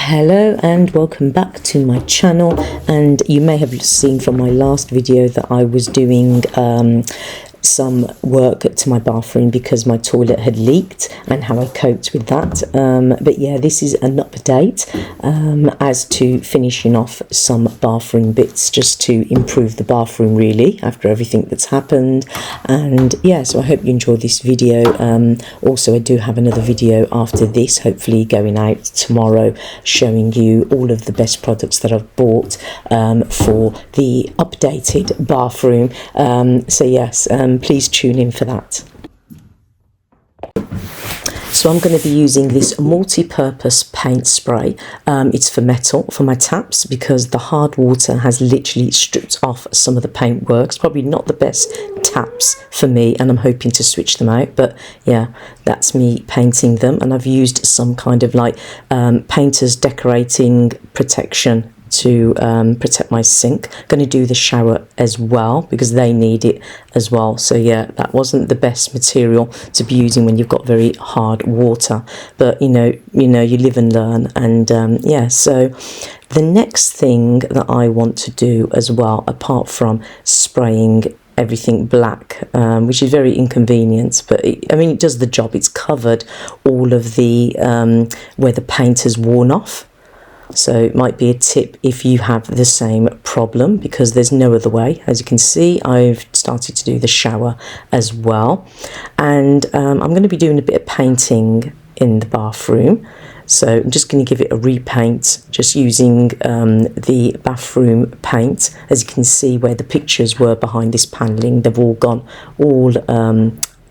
Hello and welcome back to my channel. And you may have seen from my last video that I was doing some work to my bathroom because my toilet had leaked and how I coped with that. But yeah, this is an update as to finishing off some bathroom bits just to improve the bathroom really after everything that's happened. And yeah, so I hope you enjoyed this video. Also, I do have another video after this, hopefully going out tomorrow, showing you all of the best products that I've bought for the updated bathroom. So yes, please tune in for that. So I'm going to be using this multi-purpose paint spray. It's for metal, for my taps, because the hard water has literally stripped off some of the paint works. Probably not the best taps for me, and I'm hoping to switch them out. But yeah, that's me painting them, and I've used some kind of like painter's decorating protection to protect my sink. Going to do the shower as well because they need it as well. So yeah, that wasn't the best material to be using when you've got very hard water, but you know you live and learn. And yeah, so the next thing that I want to do as well, apart from spraying everything black, which is very inconvenient, but I mean it does the job. It's covered all of the where the paint has worn off. So it might be a tip if you have the same problem, because there's no other way. As you can see, I've started to do the shower as well. And I'm going to be doing a bit of painting in the bathroom. So I'm just going to give it a repaint, just using the bathroom paint. As you can see where the pictures were behind this paneling, they've all gone all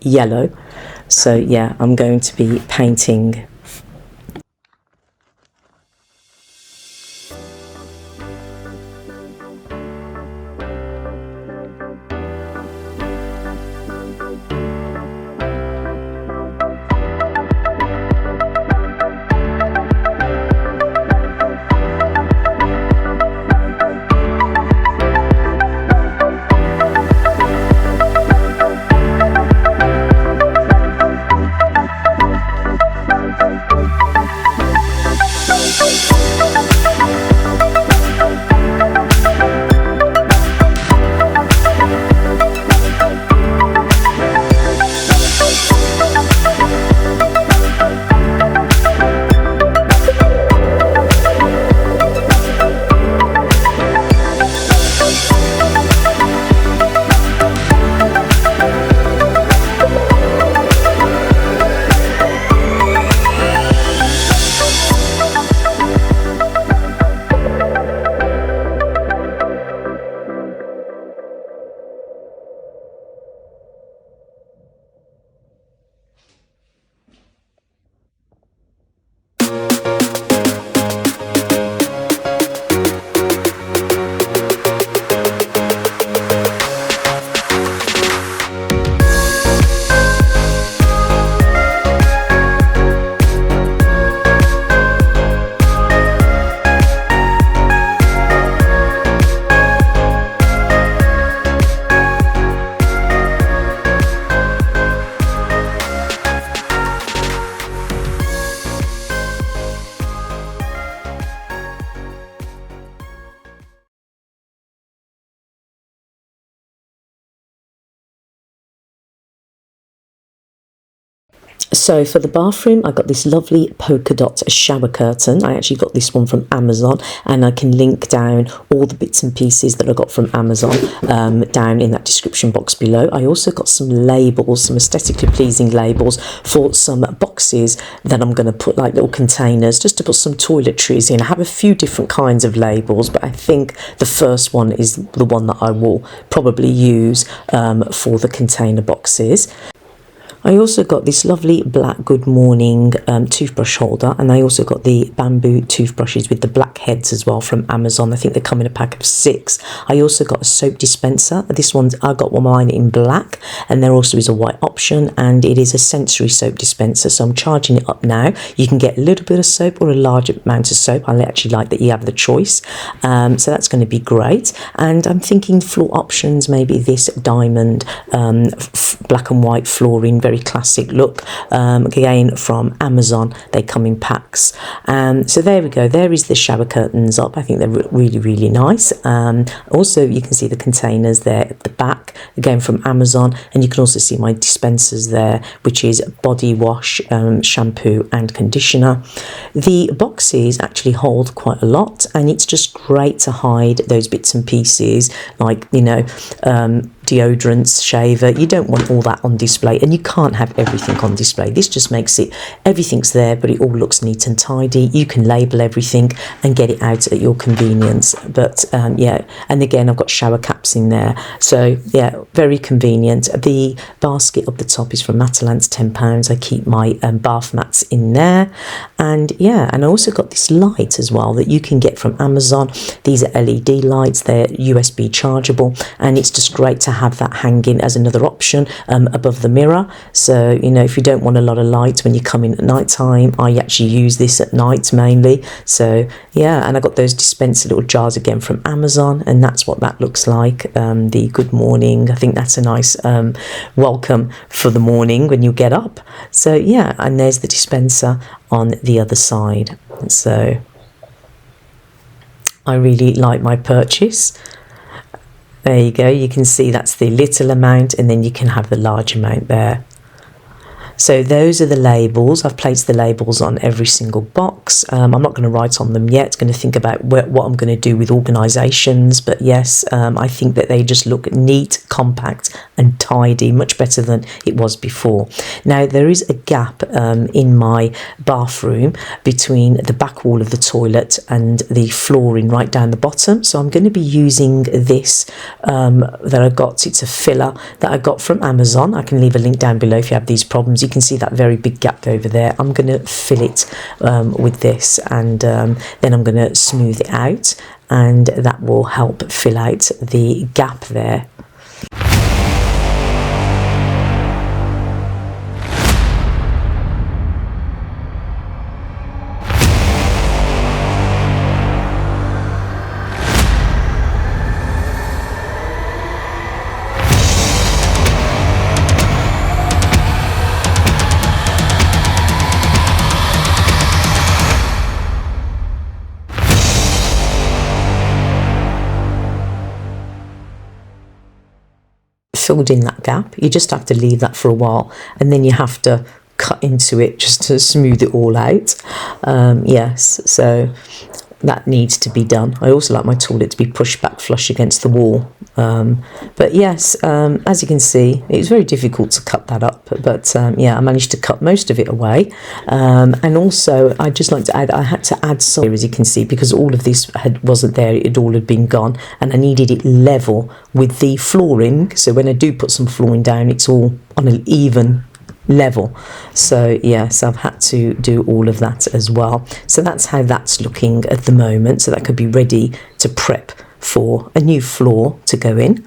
yellow. So yeah, I'm going to be painting. So for the bathroom, I got this lovely polka dot shower curtain. I actually got this one from Amazon, and I can link down all the bits and pieces that I got from Amazon down in that description box below. I also got some labels, some aesthetically pleasing labels for some boxes that I'm going to put, like little containers, just to put some toiletries in. I have a few different kinds of labels, but I think the first one is the one that I will probably use for the container boxes. I also got this lovely black Good Morning toothbrush holder, and I also got the bamboo toothbrushes with the black heads as well from Amazon. I think they come in a pack of 6. I also got a soap dispenser. This one, I got mine in black, and there also is a white option, and it is a sensory soap dispenser, so I'm charging it up now. You can get a little bit of soap or a large amount of soap. I actually like that you have the choice, so that's going to be great. And I'm thinking floor options, maybe this diamond black and white flooring, very very classic look, again from Amazon. They come in packs. So there we go, there is the shower curtains up. I think they're really, really nice. Also you can see the containers there at the back, again from Amazon, and you can also see my dispensers there, which is body wash, shampoo and conditioner. The boxes actually hold quite a lot, and it's just great to hide those bits and pieces, like, you know, deodorants, shaver. You don't want all that on display, and you can't have everything on display. This just makes it, everything's there, but it all looks neat and tidy. You can label everything and get it out at your convenience. But yeah, and again, I've got shower caps in there, so yeah, very convenient. The basket up the top is from Matalan's, £10. I keep my bath mats in there, and yeah, and I also got this light as well that you can get from Amazon. These are LED lights, they're USB chargeable, and it's just great to have that hanging as another option above the mirror. So, you know, if you don't want a lot of light when you come in at night time, I actually use this at night mainly. So yeah, and I got those dispenser little jars again from Amazon, and that's what that looks like. The good morning, I think that's a nice welcome for the morning when you get up. So yeah, and there's the dispenser on the other side. So I really like my purchase. There you go, you can see that's the little amount, and then you can have the large amount there. So those are the labels. I've placed the labels on every single box. I'm not going to write on them yet. Going to think about what I'm going to do with organisations. But yes, I think that they just look neat, compact and tidy, much better than it was before. Now, there is a gap in my bathroom between the back wall of the toilet and the flooring right down the bottom. So I'm going to be using this that I got. It's a filler that I got from Amazon. I can leave a link down below if you have these problems. You can see that very big gap over there. I'm going to fill it with this, and then I'm going to smooth it out, and that will help fill out the gap there. Filled in that gap. You just have to leave that for a while, and then you have to cut into it just to smooth it all out. Yes, so that needs to be done. I also like my toilet to be pushed back flush against the wall. But yes, as you can see, it was very difficult to cut that up, but yeah, I managed to cut most of it away. And also, I'd just like to add, I had to add some, as you can see, because all of this wasn't there, it all had been gone, and I needed it level with the flooring, so when I do put some flooring down, it's all on an even level. So yes, I've had to do all of that as well. So that's how that's looking at the moment. So that could be ready to prep for a new floor to go in.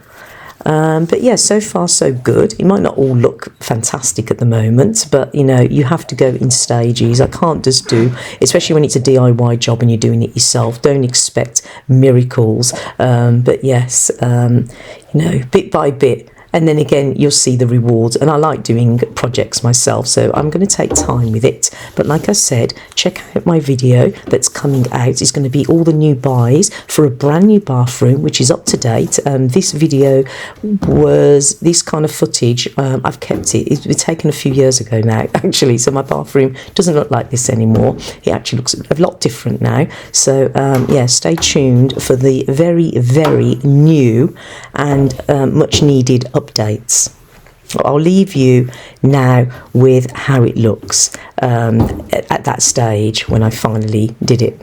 But yeah, so far so good. It might not all look fantastic at the moment, but you know, you have to go in stages. I can't just do, especially when it's a DIY job and you're doing it yourself, don't expect miracles. But yes, you know, bit by bit. And then again, you'll see the rewards. And I like doing projects myself, so I'm going to take time with it. But like I said, check out my video that's coming out. It's going to be all the new buys for a brand new bathroom, which is up to date. This video was this kind of footage. I've kept it. It's been taken a few years ago now, actually. So my bathroom doesn't look like this anymore. It actually looks a lot different now. So yeah, stay tuned for the very, very new and much needed updates. I'll leave you now with how it looks at that stage when I finally did it.